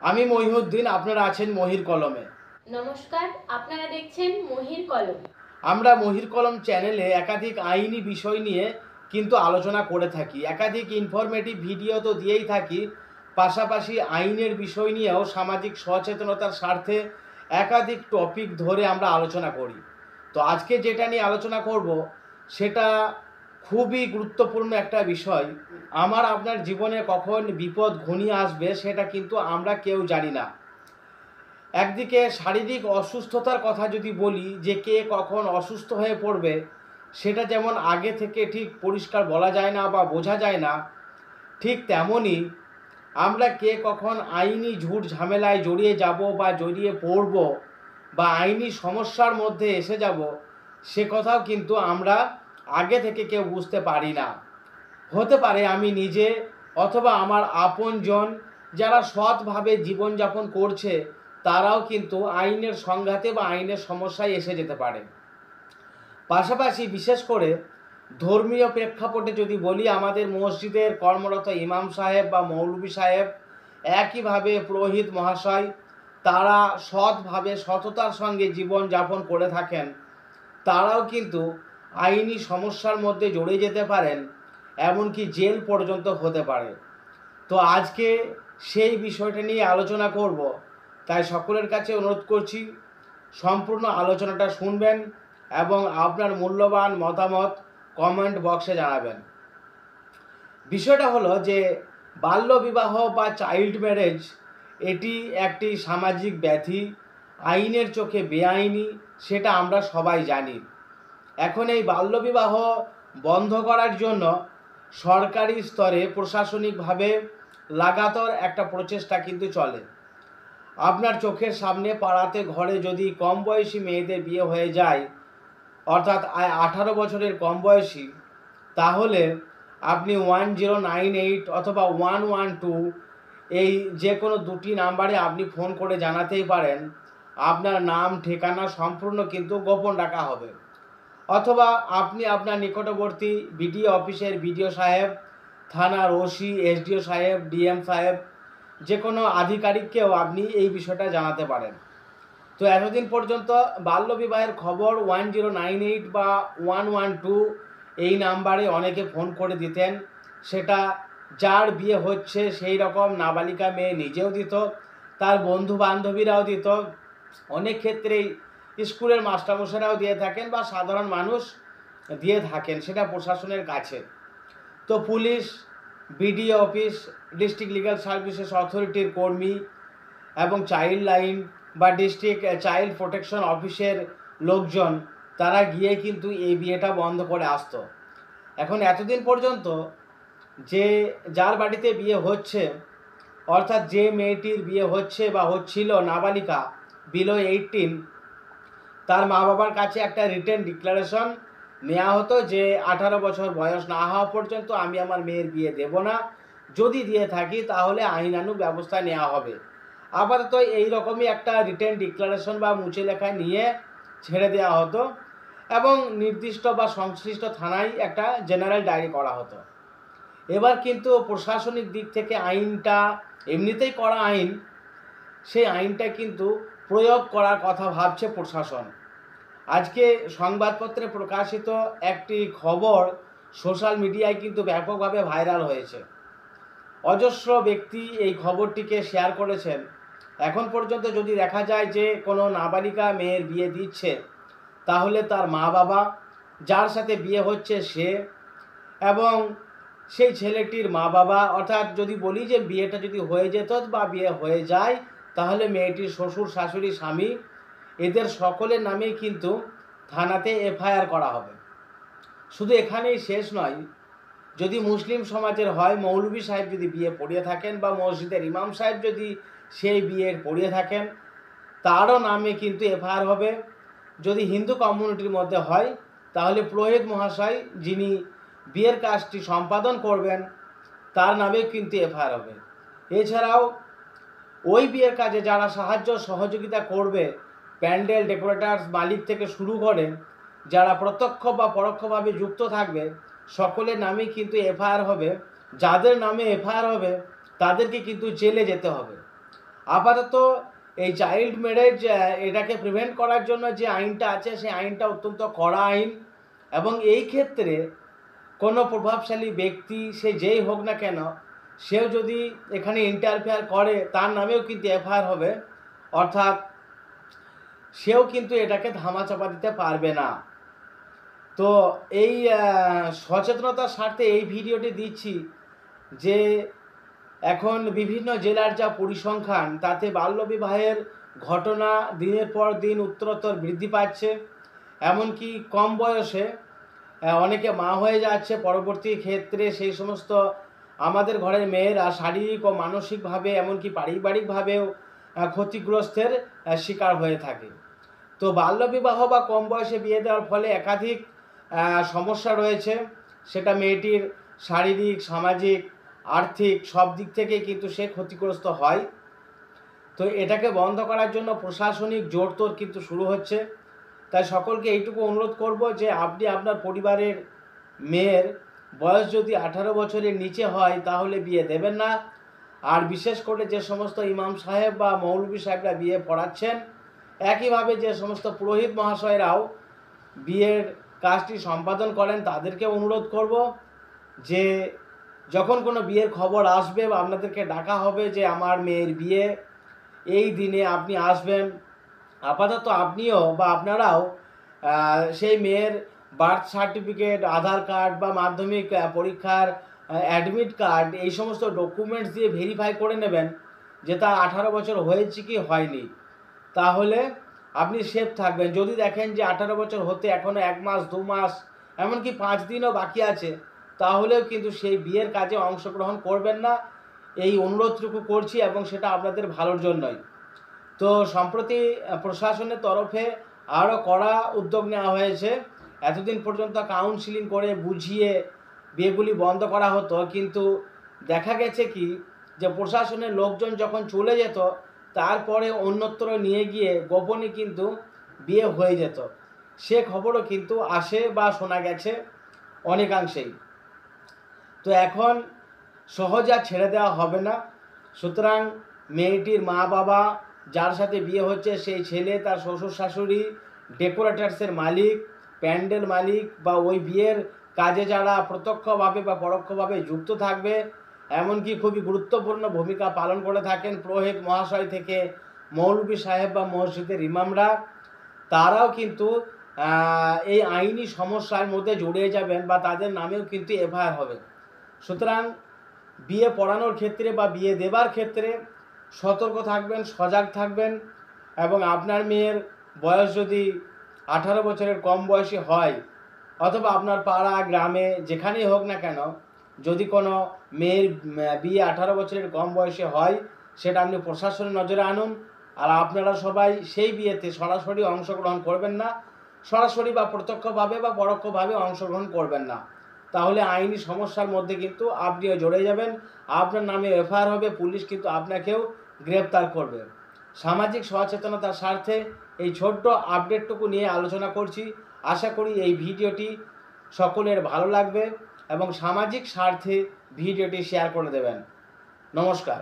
আমি মহিউদ্দিন, আপনারা আছেন মহির কলমে। নমস্কার, আপনারা দেখছেন মহির কলম। আমরা মহির কলম চ্যানেলে একাধিক আইনি বিষয় নিয়ে কিন্তু আলোচনা করে থাকি, একাধিক ইনফরমেটিভ ভিডিও তো দিয়েই থাকি, পাশাপাশি আইনের বিষয় নিয়েও সামাজিক সচেতনতার স্বার্থে একাধিক টপিক ধরে আমরা আলোচনা করি। তো আজকে যেটা নিয়ে আলোচনা করব সেটা খুবই গুরুত্বপূর্ণ একটা বিষয়। আমার আপনার জীবনে কখন বিপদ ঘনিয়ে আসবে সেটা কিন্তু আমরা কেউ জানি না। একদিকে শারীরিক অসুস্থতার কথা যদি বলি, যে কে কখন অসুস্থ হয়ে পড়বে সেটা যেমন আগে থেকে ঠিক পরিষ্কার বলা যায় না বা বোঝা যায় না, ঠিক তেমনই আমরা কে কখন আইনি ঝুট ঝামেলায় জড়িয়ে যাব বা জড়িয়ে পড়ব বা আইনি সমস্যার মধ্যে এসে যাব, সে কথাও কিন্তু আমরা আগে থেকে কেউ বুঝতে পারি না। হতে পারে আমি নিজে অথবা আমার আপনজন যারা সৎভাবে জীবনযাপন করছে তারাও কিন্তু আইনের সংঘাতে বা আইনের সমস্যায় এসে যেতে পারে। পাশাপাশি বিশেষ করে ধর্মীয় প্রেক্ষাপটে যদি বলি, আমাদের মসজিদের কর্মরত ইমাম সাহেব বা মৌলভী সাহেব, একইভাবে পুরোহিত মহাশয়, তারা সৎভাবে সততার সঙ্গে জীবনযাপন করে থাকেন, তারাও কিন্তু আইনি সমস্যার মধ্যে জড়িয়ে যেতে পারেন, এমনকি জেল পর্যন্ত হতে পারে। তো আজকে সেই বিষয়টা নিয়ে আলোচনা করব, তাই সকলের কাছে অনুরোধ করছি সম্পূর্ণ আলোচনাটা শুনবেন এবং আপনার মূল্যবান মতামত কমেন্ট বক্সে জানাবেন। বিষয়টা হলো যে বাল্যবিবাহ বা চাইল্ড ম্যারেজ এটি একটি সামাজিক ব্যাধি, আইনের চোখে বেআইনি, সেটা আমরা সবাই জানি। এখন এই বাল্যবিবাহ বন্ধ করার জন্য সরকারি স্তরে প্রশাসনিকভাবে লাগাতার একটা প্রচেষ্টা কিন্তু চলে। আপনার চোখের সামনে পাড়াতে ঘরে যদি কম বয়সী মেয়েদের বিয়ে হয়ে যায়, অর্থাৎ 18 বছরের কম বয়সী, তাহলে আপনি 1098 অথবা 112 এই যে কোনো দুটি নাম্বারে আপনি ফোন করে জানাতেই পারেন। আপনার নাম ঠিকানা সম্পূর্ণ কিন্তু গোপন রাখা হবে। অথবা আপনি আপনার নিকটবর্তী বিডিও অফিসের বিডিও সাহেব, থানার ওসি, এসডিও সাহেব, ডিএম সাহেব, যে কোনো আধিকারিককেও আপনি এই বিষয়টা জানাতে পারেন। তো এতদিন পর্যন্ত বাল্যবিবাহের খবর 1098 বা 112 এই নাম্বারে অনেকে ফোন করে দিতেন। সেটা যার বিয়ে হচ্ছে সেই রকম নাবালিকা মেয়ে নিজেও দিত, তার বন্ধু বান্ধবীরাও দিত, অনেক ক্ষেত্রেই স্কুলের মাস্টারমশাইরাও দিয়ে থাকেন বা সাধারণ মানুষ দিয়ে থাকেন, সেটা প্রশাসনের কাছে। তো police, BDO office, district legal services অথরিটির কর্মী এবং চাইল্ড লাইন বা ডিস্ট্রিক্ট চাইল্ড প্রোটেকশন অফিসের লোকজন, তারা গিয়ে কিন্তু এই বিয়েটা বন্ধ করে আসতো। এখন এতদিন পর্যন্ত যে যার বাড়িতে বিয়ে হচ্ছে, অর্থাৎ যে মেয়েটির বিয়ে হচ্ছে বা হচ্ছিল নাবালিকা বিলো 18, তার মা বাবার কাছে একটা রিটেন ডিক্লারেশন নেওয়া হতো যে 18 বছর বয়স না হওয়া পর্যন্ত আমি আমার মেয়ের বিয়ে দেব না, যদি দিয়ে থাকি তাহলে আইনানুগ ব্যবস্থা নেওয়া হবে। আপাতত এই রকমই একটা রিটেন ডিক্লারেশন বা মুছে লেখা নিয়ে ছেড়ে দেওয়া হতো এবং নির্দিষ্ট বা সংশ্লিষ্ট থানায় একটা জেনারেল ডায়েরি করা হতো। এবার কিন্তু প্রশাসনিক দিক থেকে আইনটা এমনিতেই করা আইন, সেই আইনটা কিন্তু প্রয়োগ করার কথা ভাবছে প্রশাসন। আজকে সংবাদপত্রে প্রকাশিত একটি খবর সোশ্যাল মিডিয়ায় কিন্তু ব্যাপকভাবে ভাইরাল হয়েছে। অজস্র ব্যক্তি এই খবরটিকে শেয়ার করেছেন। এখন পর্যন্ত যদি দেখা যায় যে কোনো নাবালিকা মেয়ের বিয়ে দিচ্ছে, তাহলে তার মা বাবা, যার সাথে বিয়ে হচ্ছে সে, এবং সেই ছেলেটির মা বাবা, অর্থাৎ যদি বলি যে বিয়েটা যদি হয়ে যেত বা বিয়ে হয়ে যায়, তাহলে মেয়েটির শ্বশুর শাশুড়ি স্বামী, এদের সকলের নামেই কিন্তু থানাতে এফআইআর করা হবে। শুধু এখানেই শেষ নয়, যদি মুসলিম সমাজের হয়, মৌলভী সাহেব যদি বিয়ে পড়িয়ে থাকেন বা মসজিদের ইমাম সাহেব যদি সেই বিয়ের পড়িয়ে থাকেন, তারও নামে কিন্তু এফআইআর হবে। যদি হিন্দু কমিউনিটির মধ্যে হয়, তাহলে পুরোহিত মহাশয় যিনি বিয়ের কাজটি সম্পাদন করবেন তার নামে কিন্তু এফআইআর হবে। এছাড়াও ওই বিয়ের কাজে যারা সাহায্য সহযোগিতা করবে, প্যান্ডেল ডেকোরেটার্স মালিক থেকে শুরু করে যারা প্রত্যক্ষ বা পরোক্ষভাবে যুক্ত থাকবে, সকলের নামেই কিন্তু এফআইআর হবে। যাদের নামে এফআইআর হবে তাদেরকে কিন্তু জেলে যেতে হবে। আপাতত এই চাইল্ড ম্যারেজ এটাকে প্রিভেন্ট করার জন্য যে আইনটা আছে সেই আইনটা অত্যন্ত কড়া আইন, এবং এই ক্ষেত্রে কোনো প্রভাবশালী ব্যক্তি সে যেই হোক না কেন, সেও যদি এখানে ইন্টারফেয়ার করে তার নামেও কিন্তু এফআইআর হবে, অর্থাৎ সেও কিন্তু এটাকে ধামাচাপা দিতে পারবে না। তো এই সচেতনতার স্বার্থে এই ভিডিওটি দিচ্ছি যে এখন বিভিন্ন জেলার যা পরিসংখ্যান তাতে বাল্যবিবাহের ঘটনা দিনের পর দিন উত্তরোত্তর বৃদ্ধি পাচ্ছে। এমনকি কম বয়সে অনেকে মা হয়ে যাচ্ছে, পরবর্তী ক্ষেত্রে সেই সমস্ত আমাদের ঘরের মেয়েরা শারীরিক ও মানসিকভাবে এমনকি পারিবারিকভাবেও ক্ষতিগ্রস্তের শিকার হয়ে থাকে। তো বাল্যবিবাহ বা কম বয়সে বিয়ে দেওয়ার ফলে একাধিক সমস্যা রয়েছে, সেটা মেয়েটির শারীরিক, সামাজিক, আর্থিক সব দিক থেকে কিন্তু সে ক্ষতিগ্রস্ত হয়। তো এটাকে বন্ধ করার জন্য প্রশাসনিক জোরতোর কিন্তু শুরু হচ্ছে। তাই সকলকে এইটুকু অনুরোধ করব যে আপনি আপনার পরিবারের মেয়ের বয়স যদি 18 বছরের নিচে হয় তাহলে বিয়ে দেবেন না। আর বিশেষ করে যে সমস্ত ইমাম সাহেব বা মৌলভী সাহেবরা বিয়ে পড়াচ্ছেন, একইভাবে যে সমস্ত পুরোহিত মহাশয়রাও বিয়ের কাজটি সম্পাদন করেন, তাদেরকে অনুরোধ করব যে যখন কোনো বিয়ের খবর আসবে বা আপনাদেরকে ডাকা হবে যে আমার মেয়ের বিয়ে এই দিনে আপনি আসবেন, আপাতত আপনিও বা আপনারাও সেই মেয়ের বার্থ সার্টিফিকেট, আধার কার্ড বা মাধ্যমিক পরীক্ষার অ্যাডমিট কার্ড, এই সমস্ত ডকুমেন্টস দিয়ে ভেরিফাই করে নেবেন যে তার 18 বছর হয়েছে কি হয়নি। তাহলে আপনি সেফ থাকবেন। যদি দেখেন যে 18 বছর হতে এখনও 1 মাস, 2 মাস, এমনকি 5 দিনও বাকি আছে, তাহলেও কিন্তু সেই বিয়ের কাজে অংশগ্রহণ করবেন না, এই অনুরোধটুকু করছি, এবং সেটা আপনাদের ভালোর জন্যই। তো সম্প্রতি প্রশাসনের তরফে আরও কড়া উদ্যোগ নেওয়া হয়েছে। এতদিন পর্যন্ত কাউন্সিলিং করে বুঝিয়ে বিয়েগুলি বন্ধ করা হতো, কিন্তু দেখা গেছে কি যে প্রশাসনের লোকজন যখন চলে যেত তারপরে অন্যত্র নিয়ে গিয়ে গোপনে কিন্তু বিয়ে হয়ে যেত, সে খবরও কিন্তু আসে বা শোনা গেছে অনেকাংশেই। তো এখন সহজে আর ছেড়ে দেওয়া হবে না। সুতরাং মেয়েটির মা বাবা, যার সাথে বিয়ে হচ্ছে সেই ছেলে, তার শ্বশুর শাশুড়ি, ডেকোরেটার্সের মালিক, প্যান্ডেল মালিক বা ওই বিয়ের কাজে যারা প্রত্যক্ষভাবে বা পরোক্ষভাবে যুক্ত থাকবে, এমনকি খুবই গুরুত্বপূর্ণ ভূমিকা পালন করে থাকেন পুরোহিত মহাশয় থেকে মৌলভী সাহেব বা মসজিদের ইমামরা, তারাও কিন্তু এই আইনি সমস্যার মধ্যে জড়িয়ে যাবেন বা তাদের নামেও কিন্তু এফআইআর হবে। সুতরাং বিয়ে পড়ানোর ক্ষেত্রে বা বিয়ে দেবার ক্ষেত্রে সতর্ক থাকবেন, সজাগ থাকবেন, এবং আপনার মেয়ের বয়স যদি 18 বছরের কম বয়সী হয়, অথবা আপনার পাড়া গ্রামে যেখানেই হোক না কেন, যদি কোনো মেয়ের বিয়ে 18 বছরের কম বয়সে হয়, সেটা আপনি প্রশাসনের নজরে আনুন। আর আপনারা সবাই সেই বিয়েতে সরাসরি অংশগ্রহণ করবেন না, সরাসরি বা প্রত্যক্ষভাবে বা পরোক্ষভাবে অংশগ্রহণ করবেন না, তাহলে আইনি সমস্যার মধ্যে কিন্তু আপনিও জড়ে যাবেন, আপনার নামে এফআইআর হবে, পুলিশ কিন্তু আপনাকেও গ্রেপ্তার করবে। সামাজিক সচেতনতার স্বার্থে এই ছোট্ট আপডেটটুকু নিয়ে আলোচনা করছি। আশা করি এই ভিডিওটি সকলের ভালো লাগবে এবং সামাজিক স্বার্থে ভিডিওটি শেয়ার করে দেবেন। নমস্কার।